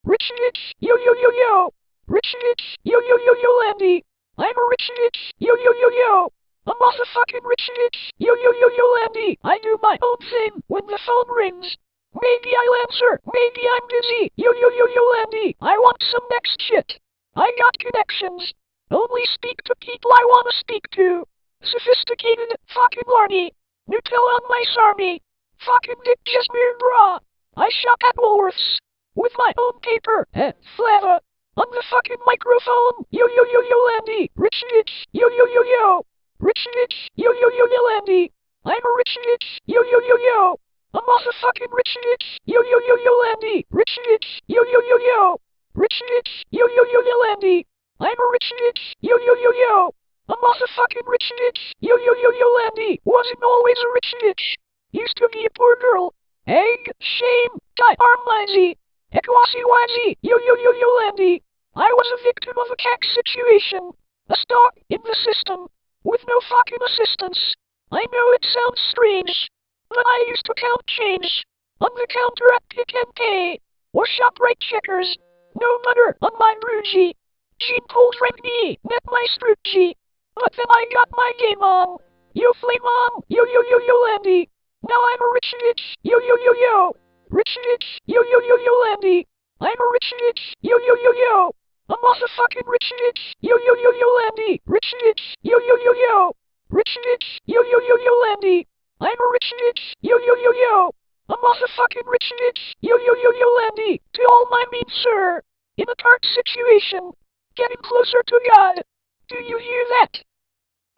Rich bitch, yo yo yo yo. Rich bitch, yo yo yo yo Landy. I'm a rich bitch, yo yo yo yo. I'm a motherfucking rich bitch, yo yo yo yo Landy. I do my own thing when the phone rings. Maybe I'll answer, maybe I'm busy, yo yo yo yo Landy. I want some next shit. I got connections. Only speak to people I wanna speak to. Sophisticated fucking Larny. Nutella on my sarnie. Fucking Dick Jasmine bra. I shop at Woolworths. With my own paper and flava. On the fucking microphone. Yo yo yo yo Landy. Rich bitch. Yo yo yo yo. Rich bitch. Yo yo yo yo Landy. I'm a rich bitch. Yo yo yo yo. I'm also fucking rich bitch. Yo yo yo yo Landy. Rich bitch. Yo yo yo yo. Rich bitch. Yo yo yo yo Landy. I'm a rich bitch. Yo yo yo yo. I'm also fucking rich bitch. Yo yo yo yo Landy. Wasn't always a rich bitch. Used to be a poor girl. Egg, shame, die armlazy. Equasi wazy. Yo yo yo yo Landy. I was a victim of a cack situation. A stock in the system. With no fucking assistance. I know it sounds strange. But I used to count change. On the counter at Pick and Pay. Or ShopRite Checkers. No butter on my Rugy. Jean Paul me, met my Strucci. But then I got my game on. Yo flame on, yo yo yo yo Landy. Now I'm a rich bitch, yo yo yo yo. Rich bitch, yo yo yo yo Landy. I'm a rich bitch, yo yo yo yo. I'm also fucking rich bitch, yo yo yo yo Landy. Rich bitch, yo yo yo yo. Rich bitch, yo yo yo yo Landy. I'm a rich bitch, yo yo yo yo. I'm also fucking rich bitch, yo yo yo yo Landy. To all my mean sir, in a dark situation, getting closer to God. Do you hear that?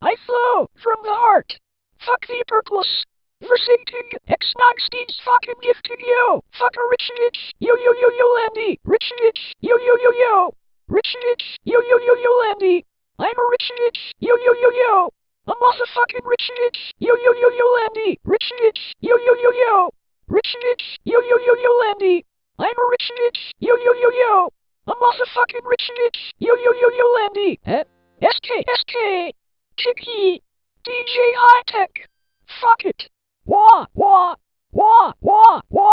I flow from the heart. Fuck the purpose. Versating X Steve's fucking gift to you. Fuck a rich bitch. Yo yo yo yo Landy. Rich bitch. Yo yo yo yo. Rich bitch. Yo yo yo yo Landy. I'm a rich bitch. Yo yo yo yo. I'm also fucking rich bitch. Yo yo yo yo Landy. Rich bitch. Yo yo yo yo. Rich bitch. Yo yo yo yo Landy. I'm a rich bitch. Yo yo yo yo. I'm also fucking rich bitch. Yo yo yo yo Landy. SK. Tiki. DJ High Tech. Fuck it. Wah, wah, wah, wah, wah.